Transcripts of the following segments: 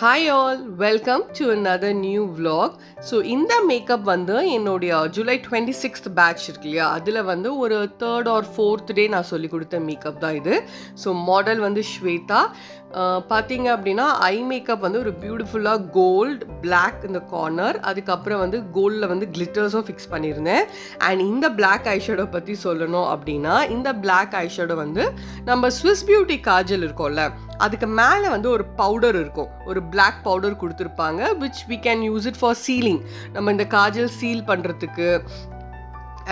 Hi all, welcome to another new vlog. So இந்த makeup வந்து என்னுடைய ஜூலை 26th பேட்ச் இருக்கு இல்லையா, அதில் வந்து ஒரு 3rd or 4th டே நான் சொல்லி கொடுத்த மேக்கப் தான் இது. ஸோ மாடல் வந்து ஸ்வேதா. பார்த்தீங்க அப்படின்னா ஐ மேக்கப் வந்து ஒரு பியூட்டிஃபுல்லாக கோல்டு பிளாக் இந்த கார்னர், அதுக்கப்புறம் வந்து கோல்டில் வந்து கிளிட்டர்ஸும் ஃபிக்ஸ் பண்ணியிருந்தேன். அண்ட் இந்த பிளாக் ஐஷேடோ பற்றி சொல்லணும் அப்படின்னா, இந்த பிளாக் ஐஷேடோ வந்து நம்ம ஸ்விஸ் பியூட்டி காஜல் இருக்கோம்ல, அதுக்கு மேலே வந்து ஒரு பவுடர் இருக்கும், ஒரு பிளாக் பவுடர் கொடுத்துருப்பாங்க, which we can use it for sealing. நம்ம இந்த காஜல் சீல் பண்ணுறதுக்கு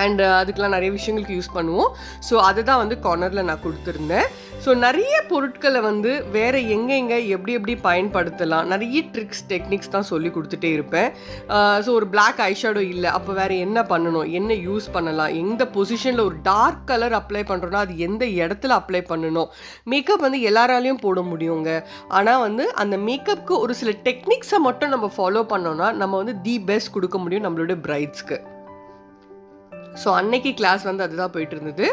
அண்ட் அதுக்கெலாம் நிறைய விஷயங்களுக்கு யூஸ் பண்ணுவோம். ஸோ அதை தான் வந்து கார்னரில் நான் கொடுத்துருந்தேன். ஸோ நிறைய பொருட்களை வந்து வேறு எங்கே எப்படி பயன்படுத்தலாம், நிறைய ட்ரிக்ஸ் டெக்னிக்ஸ் தான் சொல்லி கொடுத்துட்டே இருப்பேன். ஸோ ஒரு பிளாக் ஐஷேடோ இல்லை, அப்போ வேறு என்ன பண்ணணும், என்ன யூஸ் பண்ணலாம், எந்த பொசிஷனில் ஒரு டார்க் கலர் அப்ளை பண்ணுறோன்னா அது எந்த இடத்துல அப்ளை பண்ணணும். மேக்கப் வந்து எல்லாராலையும் போட முடியுங்க, ஆனால் வந்து அந்த மேக்கப்புக்கு ஒரு சில டெக்னிக்ஸை மட்டும் நம்ம ஃபாலோ பண்ணோன்னா நம்ம வந்து தி பெஸ்ட் கொடுக்க முடியும் நம்மளோட பிரைட்ஸ்க்கு. ஸோ அன்னைக்கு கிளாஸ் வந்து அதுதான் போயிட்டு இருந்தது.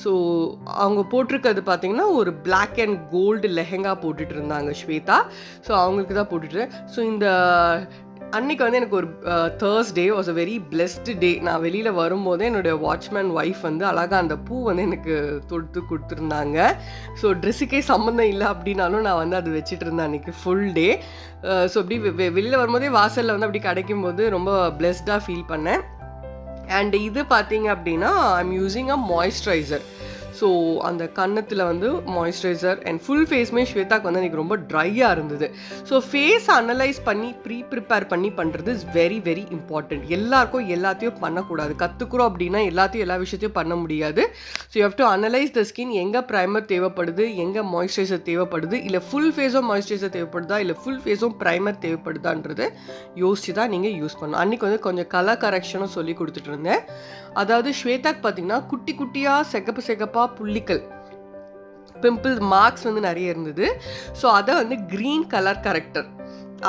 ஸோ அவங்க போட்டிருக்கிறது பார்த்தீங்கன்னா ஒரு பிளாக் அண்ட் கோல்டு லெஹெங்கா போட்டுட்டு இருந்தாங்க ஸ்வேதா. ஸோ அவங்களுக்கு தான் போட்டுட்டு, ஸோ இந்த அன்னைக்கு வந்து எனக்கு ஒரு Thursday was a very blessed day. நான் வெளியில் வரும்போதே என்னுடைய வாட்ச்மேன் ஒய்ஃப் வந்து அழகாக அந்த பூ வந்து எனக்கு தொடுத்து கொடுத்துருந்தாங்க. ஸோ ட்ரெஸ்ஸுக்கே சம்மந்தம் இல்லை அப்படின்னாலும் நான் வந்து அது வச்சுட்டு இருந்தேன் அன்றைக்கி ஃபுல் டே. ஸோ அப்படி வெளியில் வரும்போதே வாசலில் வந்து அப்படி கிடைக்கும் போது ரொம்ப பிளெஸ்டாக ஃபீல் பண்ணேன். அண்ட் இது பார்த்தீங்க அப்படின்னா I'm using a moisturiser. So அந்த கன்னத்தில் வந்து மாய்ஸ்சரைசர் அண்ட் ஃபுல் ஃபேஸுமே ஸ்வேதாக்கு வந்து எனக்கு ரொம்ப ட்ரையாக இருந்தது. ஸோ ஃபேஸை அனலைஸ் பண்ணி ப்ரிப்பேர் பண்ணி பண்ணுறது இஸ் வெரி வெரி இம்பார்ட்டண்ட். எல்லாருக்கும் எல்லாத்தையும் பண்ணக்கூடாது. கற்றுக்குறோம் அப்படின்னா எல்லாத்தையும் எல்லா விஷயத்தையும் பண்ண முடியாது. So you have to analyse the skin, எங்கே ப்ரைமர் தேவைப்படுது, எங்கே மாய்ஸ்சரைசர் தேவைப்படுது, இல்லை ஃபுல் ஃபேஸும் மாய்ஸ்சரைசர் தேவைப்படுதா, இல்லை ஃபுல் ஃபேஸும் ப்ரைமர் தேவைப்படுதான்றது யோசிச்சு தான் நீங்கள் யூஸ் பண்ணணும். அன்றைக்கி வந்து கொஞ்சம் கலர் கரெக்ஷனும் சொல்லி கொடுத்துட்டு இருந்தேன். அதாவது ஸ்வேதாக்கு பார்த்தீங்கன்னா குட்டி குட்டியாக செகப்பாக புள்ளிகள், பிம்பிள் மார்க்ஸ் வந்து நிறைய இருந்தது. ஸோ அதை வந்து க்ரீன் கலர் கரெக்டர்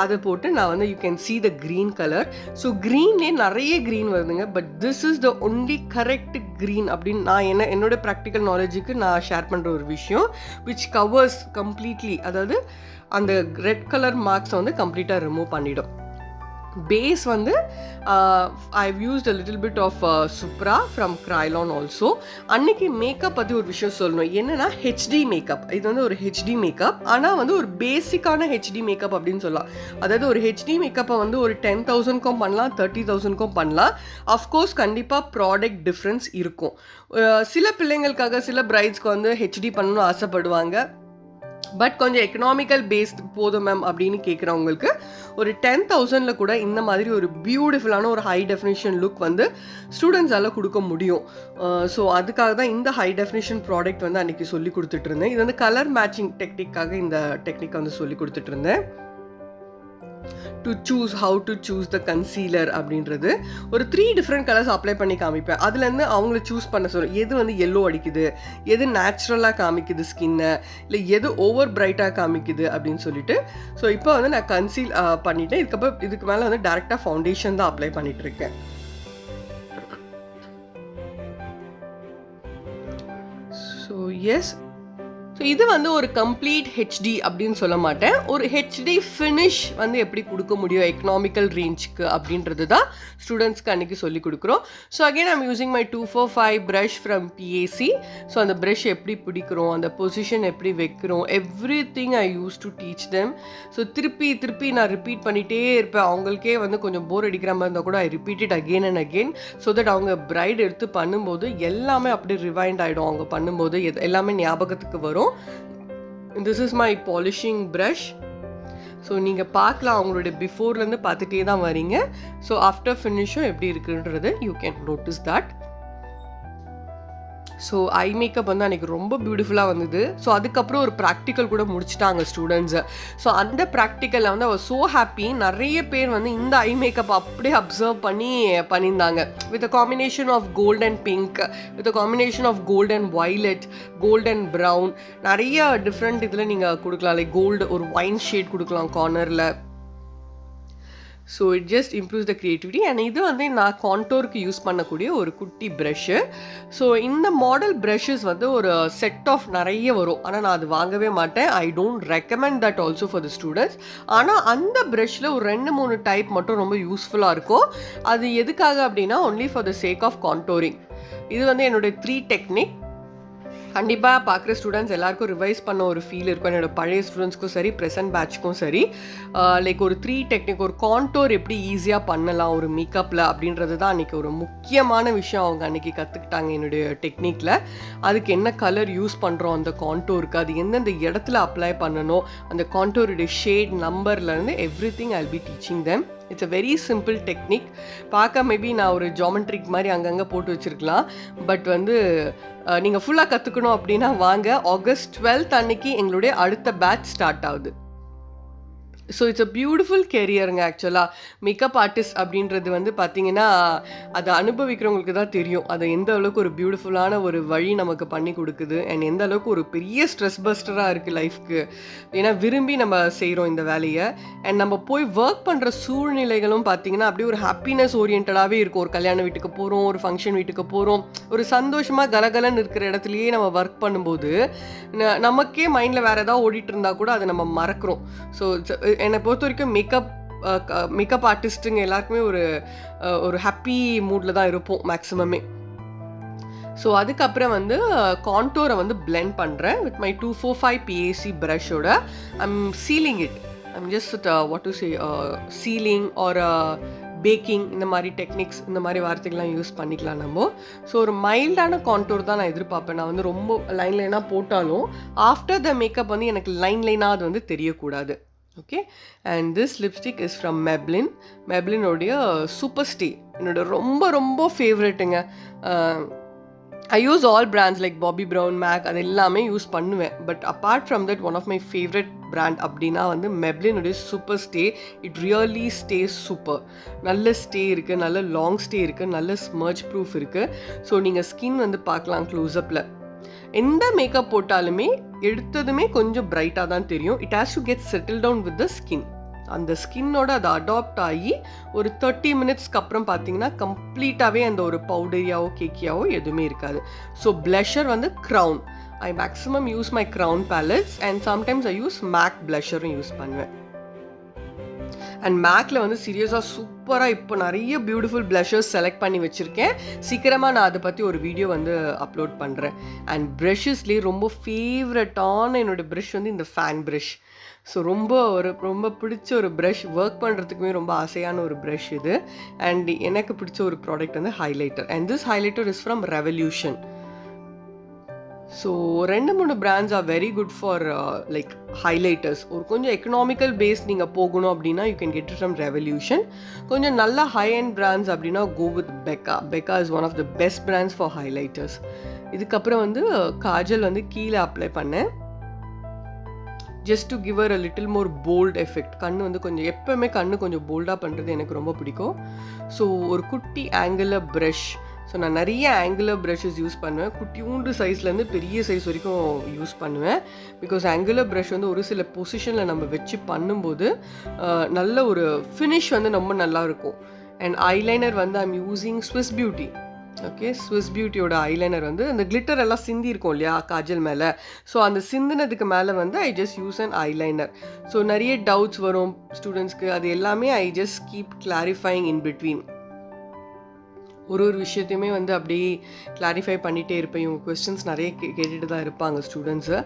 அதை போட்டு நான் வந்து you can see the green colour. So க்ரீன்லேயே நிறைய க்ரீன் வருதுங்க, but this is the only correct green அப்படின்னு நான் என்னோட ப்ராக்டிக்கல் நாலேஜுக்கு நான் ஷேர் பண்ணுற ஒரு விஷயம், விச் கவர்ஸ் கம்ப்ளீட்லி, அதாவது அந்த ரெட் கலர் மார்க்ஸை வந்து கம்ப்ளீட்டாக ரிமூவ் பண்ணிடும். பேஸ் வந்து I've used a little bit of Supra from Krylon also. அன்னைக்கு மேக்கப் பற்றி ஒரு விஷயம் சொல்லணும், என்னென்னா ஹெச்டி மேக்கப். இது வந்து ஒரு ஹெச்டி மேக்கப், ஆனால் வந்து ஒரு பேசிக்கான ஹெச்டி மேக்கப் அப்படின்னு சொல்லலாம். அதாவது ஒரு ஹெச்டி மேக்கப்பை வந்து ஒரு 10,000க்கும் பண்ணலாம், 30,000க்கும் பண்ணலாம். அஃப்கோர்ஸ் கண்டிப்பாக ப்ராடக்ட் டிஃப்ரென்ஸ் இருக்கும். சில பிள்ளைங்களுக்காக சில பிரைட்ஸ்க்கு வந்து ஹெச்டி பண்ணணும்னு ஆசைப்படுவாங்க, பட் கொஞ்சம் எக்கனாமிக்கல் பேஸ்ட் போதும் மேம் அப்படின்னு கேட்குறவங்களுக்கு ஒரு 10,000ல் கூட இந்த மாதிரி ஒரு பியூட்டிஃபுல்லான ஒரு ஹை டெஃபினிஷன் லுக் வந்து ஸ்டூடெண்ட்ஸால் கொடுக்க முடியும். ஸோ அதுக்காக தான் இந்த ஹை டெஃபினிஷன் ப்ராடக்ட் வந்து அன்றைக்கி சொல்லி கொடுத்துட்டு இருந்தேன். இது வந்து கலர் மேட்சிங் டெக்னிக்காக இந்த டெக்னிக்கை வந்து சொல்லி கொடுத்துட்டு இருந்தேன். To choose how to choose the concealer அப்படின்றது ஒரு 3 டிஃப்ரெண்ட் கலர்ஸ் அப்ளை பண்ணி காமிப்பேன். அதுலேருந்து அவங்கள சூஸ் பண்ண சொல்லுவேன், எது வந்து எல்லோ அடிக்குது, எது நேச்சுரலாக காமிக்குது ஸ்கின்னை, இல்லை எது ஓவர் பிரைட்டாக காமிக்குது அப்படின்னு சொல்லிட்டு. ஸோ இப்போ வந்து நான் கன்சீல் பண்ணிட்டேன். இதுக்கு மேலே வந்து டேரெக்டாக ஃபவுண்டேஷன் தான் அப்ளை பண்ணிட்டு இருக்கேன். ஸோ எஸ், ஸோ இது வந்து ஒரு கம்ப்ளீட் ஹெச்டி அப்படின்னு சொல்ல மாட்டேன், ஒரு ஹெச்டி ஃபினிஷ் வந்து எப்படி கொடுக்க முடியும் எக்கனாமிக்கல் ரேஞ்சுக்கு அப்படின்றது தான் ஸ்டூடெண்ட்ஸ்க்கு அன்றைக்கி சொல்லி கொடுக்குறோம். So again I'm using my 245 brush from BAC. So அந்த ப்ரஷ் எப்படி பிடிக்கிறோம், அந்த பொசிஷன் எப்படி வைக்கிறோம், every thing I use to teach them. So திருப்பி நான் ரிப்பீட் பண்ணிகிட்டே இருப்பேன். அவங்களுக்கே வந்து கொஞ்சம் போர் அடிக்கிற மாதிரி இருந்தால் கூட I repeat it again and again, so that அவங்க பிரைட் எடுத்து பண்ணும்போது எல்லாமே அப்படியே ரிவைண்ட் ஆகிடும். அவங்க பண்ணும்போது எல்லாமே ஞாபகத்துக்கு வரும். This is my polishing brush. So நீங்கள் பார்க்கலாம், அவங்களுடைய பிஃபோர்லேருந்து பார்த்துட்டே தான் வரீங்க. ஸோ ஆஃப்டர் ஃபினிஷும் எப்படி இருக்குன்றது you can notice that. So eye makeup வந்து அன்றைக்கி ரொம்ப பியூட்டிஃபுல்லாக வந்தது. ஸோ அதுக்கப்புறம் ஒரு ப்ராக்டிக்கல் கூட முடிச்சிட்டாங்க ஸ்டூடெண்ட்ஸு. ஸோ அந்த ப்ராக்டிக்கலில் வந்து அவர் ஸோ ஹாப்பி. நிறைய பேர் வந்து இந்த ஐ மேக்கப் அப்படியே அப்சர்வ் பண்ணியிருந்தாங்க. With a combination of gold and pink, with a combination of gold and violet, gold and brown, நிறைய டிஃப்ரெண்ட் இதில் நீங்கள் கொடுக்கலாம். லைக் கோல்டு ஒரு ஒயின் ஷேட் கொடுக்கலாம் கார்னரில். So it just improves the creativity. And இது வந்து நான் கான்டோருக்கு யூஸ் பண்ணக்கூடிய ஒரு குட்டி ப்ரஷ்ஷு. ஸோ இந்த மாடல் ப்ரஷஸ் வந்து ஒரு செட் ஆஃப் நிறைய வரும். ஆனால் நான் அது வாங்கவே மாட்டேன். I don't recommend that also for the students. ஆனால் அந்த ப்ரஷ்ஷில் ஒரு 2-3 டைப் மட்டும் ரொம்ப யூஸ்ஃபுல்லாக இருக்கும். அது எதுக்காக அப்படின்னா only for the sake of contouring. இது வந்து என்னுடைய 3 டெக்னிக். கண்டிப்பாக பார்க்குற ஸ்டூடெண்ட்ஸ் எல்லாருக்கும் ரிவைஸ் பண்ண ஒரு ஃபீல் இருக்கும். என்னோடய பழைய ஸ்டூடெண்ட்ஸ்க்கும் சரி, ப்ரெசன்ட் பேட்ச்க்கும் சரி, லைக் ஒரு 3 டெக்னிக், ஒரு கான்டோர் எப்படி ஈஸியாக பண்ணலாம் ஒரு மேக்கப்பில் அப்படின்றது தான் அன்றைக்கி ஒரு முக்கியமான விஷயம் அவங்க அன்றைக்கி கற்றுக்கிட்டாங்க என்னுடைய டெக்னிக்கில். அதுக்கு என்ன கலர் யூஸ் பண்ணுறோம் அந்த கான்டோருக்கு, அது எந்தெந்த இடத்துல அப்ளை பண்ணணும், அந்த கான்டோருடைய ஷேட் நம்பர்லேருந்து everything I will be teaching them. It's a very simple technique. பார்க்க மேபி நான் ஒரு ஜாமெட்ரிக் மாதிரி அங்கங்கே போட்டு வச்சுருக்கலாம். பட் வந்து நீங்கள் ஃபுல்லாக கற்றுக்கணும் அப்படின்னா வாங்க. ஆகஸ்ட் 12th அன்னைக்கு எங்களுடைய அடுத்த பேட்ச் ஸ்டார்ட் ஆகுது. ஸோ இட்ஸ் அ பியூட்டிஃபுல் கெரியருங்க. ஆக்சுவலாக மேக்கப் ஆர்டிஸ்ட் அப்படின்றது வந்து பார்த்திங்கன்னா அதை அனுபவிக்கிறவங்களுக்கு தான் தெரியும். அதை எந்த அளவுக்கு ஒரு பியூட்டிஃபுல்லான ஒரு வழி நமக்கு பண்ணி கொடுக்குது, அண்ட் எந்த அளவுக்கு ஒரு பெரிய ஸ்ட்ரெஸ் பஸ்டராக இருக்குது லைஃப்க்கு. ஏன்னா விரும்பி நம்ம செய்கிறோம் இந்த வேலையை. அண்ட் நம்ம போய் ஒர்க் பண்ணுற சூழ்நிலைகளும் பார்த்திங்கன்னா அப்படியே ஒரு ஹாப்பினஸ் ஓரியன்டாகவே இருக்கும். ஒரு கல்யாண வீட்டுக்கு போகிறோம், ஒரு ஃபங்க்ஷன் வீட்டுக்கு போகிறோம், ஒரு சந்தோஷமாக கலகலன்னு இருக்கிற இடத்துலையே நம்ம ஒர்க் பண்ணும்போது நமக்கே மைண்டில் வேறு ஏதாவது ஓடிட்டு இருந்தால் கூட அதை நம்ம மறக்கிறோம். ஸோ என்னை பொறுத்த வரைக்கும் மேக்கப் ஆர்டிஸ்ட்டுங்க எல்லாருக்குமே ஒரு ஹாப்பி மூடில் தான் இருப்போம் மேக்ஸிமமே. ஸோ அதுக்கப்புறம் வந்து கான்டோரை வந்து பிளெண்ட் பண்ணுறேன் வித் மை 245 PAC ப்ரஷோட. I'm sealing it. I'm just what to say sealing or baking, இந்த மாதிரி டெக்னிக்ஸ், இந்த மாதிரி வார்த்தைகள்லாம் யூஸ் பண்ணிக்கலாம் நம்ம. ஸோ ஒரு மைல்டான கான்டோர் தான் நான் எதிர்பார்ப்பேன். நான் வந்து ரொம்ப லைனாக போட்டாலும் ஆஃப்டர் த மேக்கப் வந்து எனக்கு லைனாக அது வந்து தெரியக்கூடாது. Okay. And this lipstick is from Maybelline. மெப்ளினோடைய சூப்பர் ஸ்டே என்னோட ரொம்ப ரொம்ப ஃபேவரெட்டுங்க. I use all brands like Bobbi Brown, MAC, அது எல்லாமே யூஸ் பண்ணுவேன். But apart from that one of my favourite brand அப்படின்னா வந்து மெப்ளினுடைய super stay. It really stays super. நல்ல ஸ்டே இருக்குது, நல்ல லாங் ஸ்டே இருக்குது, நல்ல ஸ்மர்ச் ப்ரூஃப் இருக்குது. ஸோ நீங்கள் ஸ்கின் வந்து பார்க்கலாம் க்ளோஸ்அப்பில். எந்த மேக்கப் போட்டாலுமே எடுத்ததுமே கொஞ்சம் பிரைட்டாக தான் தெரியும். It has to get settle down with the skin. அந்த ஸ்கின்னோட அதை அடாப்ட் ஆகி ஒரு 30 மினிட்ஸ்க்கு அப்புறம் பார்த்தீங்கன்னா கம்ப்ளீட்டாகவே அந்த ஒரு பவுடரியாவோ கேக்கியாவோ எதுவுமே இருக்காது. ஸோ பிளஷர் வந்து Crown. I maximum use my Crown palettes and sometimes I use MAC பிளஷரும் யூஸ் பண்ணுவேன். அண்ட் மேக்கில் வந்து சீரியஸாக சூப்பராக இப்போ நிறைய பியூட்டிஃபுல் ப்ளஷர்ஸ் செலக்ட் பண்ணி வச்சுருக்கேன். சீக்கிரமாக நான் அதை பற்றி ஒரு வீடியோ வந்து அப்லோட் பண்ணுறேன். அண்ட் ப்ரஷஸ்லேயே ரொம்ப ஃபேவரட்டான என்னோடய ப்ரஷ் வந்து இந்த ஃபேன் ப்ரஷ். ஸோ ரொம்ப பிடிச்ச ஒரு ப்ரஷ். ஒர்க் பண்ணுறதுக்குமே ரொம்ப ஆசையான ஒரு ப்ரஷ் இது. அண்ட் எனக்கு பிடிச்ச ஒரு ப்ராடக்ட் வந்து highlighter. And this highlighter is from Revolution. So 2-3 brands are very good for like highlighters. ஒரு கொஞ்சம் எக்கனாமிக்கல் பேஸ் நீங்கள் போகணும் அப்படின்னா you can get it from Revolution. கொஞ்சம் நல்ல ஹை அண்ட் பிராண்ட்ஸ் அப்படின்னா go with Becca. Becca is one of the best brands for highlighters. இதுக்கப்புறம் வந்து காஜல் வந்து கீழே அப்ளை பண்ணேன். Just to give a little more bold effect. கண்ணு வந்து கொஞ்சம் எப்போவுமே கண்ணு கொஞ்சம் போல்டாக பண்ணுறது எனக்கு ரொம்ப பிடிக்கும். ஸோ ஒரு குட்டி ஆங்குலர் ப்ரஷ். ஸோ நான் நிறைய ஆங்குலர் ப்ரஷஸ் யூஸ் பண்ணுவேன். குட்டியூண்டு சைஸ்லேருந்து பெரிய சைஸ் வரைக்கும் யூஸ் பண்ணுவேன். பிகாஸ் ஆங்குலர் ப்ரஷ் வந்து ஒரு சில பொசிஷனில் நம்ம வச்சு பண்ணும்போது நல்ல ஒரு ஃபினிஷ் வந்து ரொம்ப நல்லாயிருக்கும். அண்ட் ஐலைனர் வந்து I'm using Swiss Beauty. Okay, Swiss பியூட்டியோட ஐலைனர் வந்து அந்த கிளிட்டர் எல்லாம் சிந்தி இருக்கும் இல்லையா காஜல் மேலே. ஸோ அந்த சிந்தினதுக்கு மேலே வந்து I just use and eyeliner. So நிறைய டவுட்ஸ் வரும் ஸ்டூடெண்ட்ஸ்க்கு. அது எல்லாமே I just keep clarifying in between. ஒரு விஷயத்தையுமே வந்து அப்படியே கிளாரிஃபை பண்ணிகிட்டே இருப்பேன். இவங்க கொஸ்டின்ஸ் நிறைய கேட்டுட்டு தான் இருப்பாங்க ஸ்டூடெண்ட்ஸு.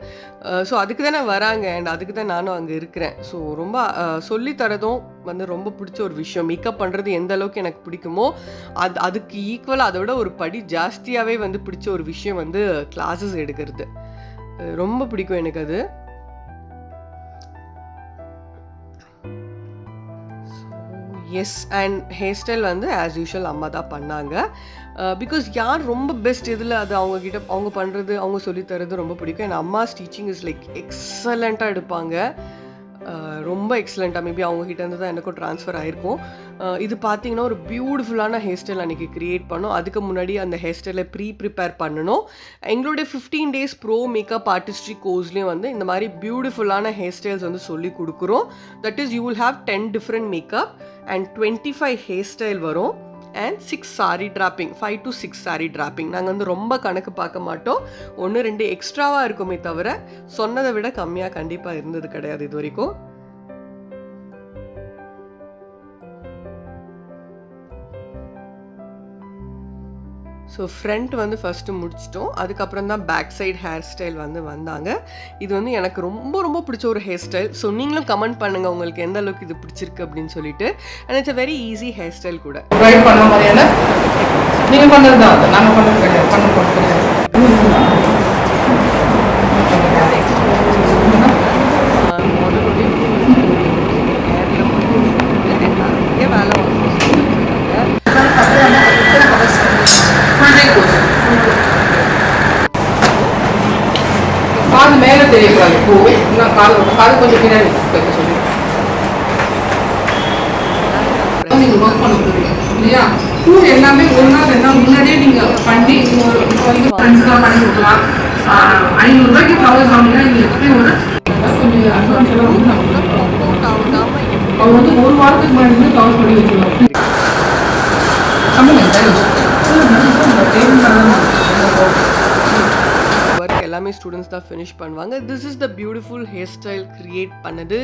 ஸோ அதுக்கு தானே வராங்க அண்ட் அதுக்கு தான் நானும் அங்கே இருக்கிறேன். ஸோ ரொம்ப சொல்லித்தரதும் வந்து ரொம்ப பிடிச்ச ஒரு விஷயம். மேக்கப் பண்ணுறது எந்த அளவுக்கு எனக்கு பிடிக்குமோ அதுக்கு ஈக்குவலாக அதை விட ஒரு படி ஜாஸ்தியாகவே வந்து பிடிச்ச ஒரு விஷயம் வந்து கிளாஸஸ் எடுக்கிறது. ரொம்ப பிடிக்கும் எனக்கு அது. எஸ். அண்ட் ஹேர் ஸ்டைல் வந்து ஆஸ் யூஷுவல் அம்மா தான் பண்ணாங்க. பிகாஸ் யார் ரொம்ப பெஸ்ட் இதில் அது அவங்கக்கிட்ட அவங்க பண்ணுறது அவங்க சொல்லித்தரது ரொம்ப பிடிக்கும். என் அம்மா டீச்சிங் இஸ் லைக் எக்ஸலண்ட்டாக எடுப்பாங்க. ரொம்ப ரொம்ப எக்ஸலண்ட்டாக மேபி அவங்ககிட்ட இருந்து தான் எனக்கும் ட்ரான்ஸ்ஃபர் ஆகிருக்கும். இது பார்த்தீங்கன்னா ஒரு பியூட்டிஃபுல்லான ஹேர் ஸ்டைல் அன்றைக்கி க்ரியேட் பண்ணோம். அதுக்கு முன்னாடி அந்த ஹேர் ஸ்டைலை ப்ரிப்பேர் பண்ணணும். எங்களுடைய 15 days ப்ரோ மேக்கப் ஆர்டிஸ்ட்ரி கோர்ஸ்லேயும் வந்து இந்த மாதிரி பியூட்டிஃபுல்லான ஹேர் ஸ்டைல்ஸ் வந்து சொல்லி கொடுக்குறோம். That is you will have 10 different makeup and 25 hair style வரும். And 6 saree draping, 5 to 6 saree draping. நாங்கள் வந்து ரொம்ப கணக்கு பார்க்க மாட்டோம். 1-2 எக்ஸ்ட்ராவாக இருக்குமே தவிர சொன்னதை விட கம்மியாக கண்டிப்பாக இருந்தது கிடையாது இது வரைக்கும். ஸோ ஃப்ரண்ட் வந்து ஃபஸ்ட்டு முடிச்சிட்டோம். அதுக்கப்புறம் தான் பேக் சைட் ஹேர் ஸ்டைல் வந்து வந்தாங்க. இது வந்து எனக்கு ரொம்ப ரொம்ப பிடிச்ச ஒரு ஹேர் ஸ்டைல். ஸோ நீங்களும் கமெண்ட் பண்ணுங்கள் உங்களுக்கு எந்த அளவுக்கு இது பிடிச்சிருக்கு அப்படின்னு சொல்லிட்டு. And it's a very easy hair style கூட. ட்ரை பண்ண மாதிரியான நீங்கள் பண்ணுறது தான், நாங்கள் பண்ணுறது கிடையாது, பண்ண போகிறது கிடையாது. காது மேலே தெரியக்கூடாது, பூ இன்னும் காது கொஞ்சம் பின்னாடி வைக்க சொல்லி நீங்கள் ஒர்க் பண்ண முடியும் இல்லையா. பூ எல்லாமே ஒரு நாள் 2 நாள் முன்னாடியே நீங்கள் பண்ணி ஃப்ரெண்ட்ஸ்லாம் பண்ணி கொடுக்கலாம். 500 ரூபாய்க்கு ஃப்ளவர்ஸ் வாங்கினா நீங்கள் எப்படி ஒரு கொஞ்சம் அட்வான்ஸ் எல்லாம் வந்து அவங்க வந்து 1 வாரத்துக்கு முன்னாடி ஃப்ளவர்ஸ் பண்ணி வச்சுருவாங்க. எல்லாமே ஸ்டூடெண்ட்ஸ் தான் ஃபினிஷ் பண்ணுவாங்க. This is the beautiful hair style create பண்ணது.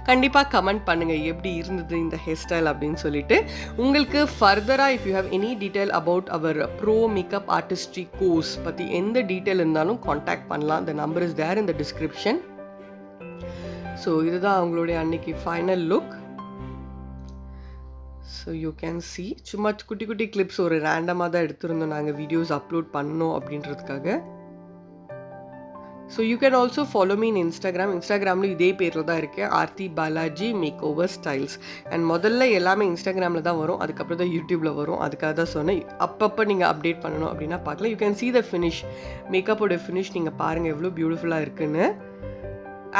கண்டிப்பாக கமெண்ட் பண்ணுங்கள் எப்படி இருந்தது இந்த ஹேர் ஸ்டைல் அப்படின்னு சொல்லிட்டு. உங்களுக்கு ஃபர்தராக if you have any detail about our pro makeup artistry course பற்றி எந்த டீட்டெயில் இருந்தாலும் காண்டாக்ட் பண்ணலாம். The number is there in the description. So இதுதான் அவங்களுடைய அன்னைக்கு final look. So you can see சும்மா குட்டி குட்டி கிளிப்ஸ் ஒரு ரேண்டமாக தான் எடுத்திருந்தோம் நாங்கள் வீடியோஸ் அப்லோட் பண்ணோம் அப்படின்றதுக்காக. So you can also follow me in இன்ஸ்டாகிராமில் இதே பேரில் தான் இருக்கேன், Aarthi Balaji make over styles. அண்ட் முதல்ல எல்லாமே இன்ஸ்டாகிராமில் தான் வரும், அதுக்கப்புறம் தான் யூடியூப்பில் வரும். அதுக்காக தான் சொன்னேன் அப்பப்போ நீங்கள் அப்டேட் பண்ணணும் அப்படின்னா பார்க்கலாம். You can see the finish, மேக்கப்போட ஃபினிஷ் நீங்கள் பாருங்கள் எவ்வளோ பியூட்டிஃபுல்லாக இருக்குன்னு.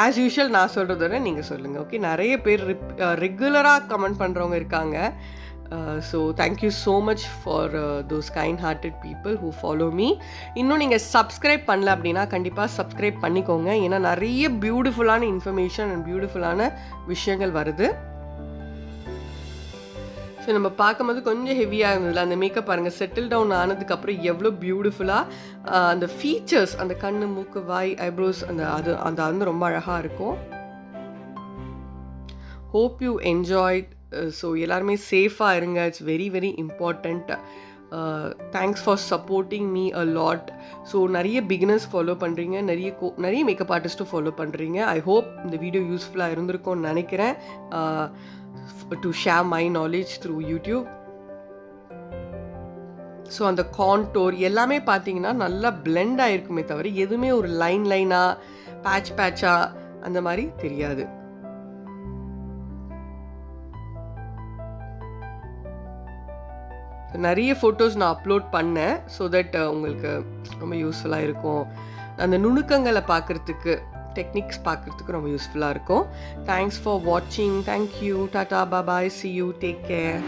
ஆஸ் யூஷுவல் நான் சொல்கிறத நீங்கள் சொல்லுங்கள். ஓகே, நிறைய பேர் ரெகுலராக கமெண்ட் பண்ணுறவங்க இருக்காங்க. So thank you so much for those kind hearted people who follow me. இன்னும் நீங்கள் சப்ஸ்கிரைப் பண்ணல அப்படின்னா கண்டிப்பாக சப்ஸ்கிரைப் பண்ணிக்கோங்க. ஏன்னா நிறைய பியூட்டிஃபுல்லான இன்ஃபர்மேஷன் அண்ட் பியூட்டிஃபுல்லான விஷயங்கள் வருது. ஸோ நம்ம பார்க்கும்போது கொஞ்சம் ஹெவியாக இருந்ததில்ல அந்த மேக்கப் பாருங்கள். செட்டில் டவுன் ஆனதுக்கப்புறம் எவ்வளோ பியூட்டிஃபுல்லாக அந்த ஃபீச்சர்ஸ், அந்த கண்ணு, மூக்கு, வாய், ஐப்ரோஸ், அந்த வந்து ரொம்ப அழகாக இருக்கும். Hope you enjoyed. ஸோ எல்லாருமே சேஃபாக இருங்க. It's very very important. Thanks for supporting me a lot. So நிறைய பிகினர்ஸ் ஃபாலோ பண்ணுறீங்க, நிறைய மேக்கப் ஆர்டிஸ்ட்டும் ஃபாலோ பண்ணுறீங்க. ஐ ஹோப் இந்த வீடியோ யூஸ்ஃபுல்லாக இருந்திருக்கும்னு நினைக்கிறேன். To share my knowledge through YouTube. So அந்த கான்டோர் எல்லாமே பார்த்தீங்கன்னா நல்லா பிளெண்ட் ஆகிருக்குமே தவிர எதுவுமே ஒரு லைனாக பேட்சாக அந்த மாதிரி தெரியாது. நிறைய ஃபோட்டோஸ் நான் அப்லோட் பண்ணேன். ஸோ தட் உங்களுக்கு ரொம்ப யூஸ்ஃபுல்லாக இருக்கும். அந்த நுணுக்கங்களை பார்க்குறதுக்கு, டெக்னிக்ஸ் பார்க்குறதுக்கு ரொம்ப யூஸ்ஃபுல்லாக இருக்கும். தேங்க்ஸ் ஃபார் வாட்சிங். Thank you. Tata, bye, C you, take care.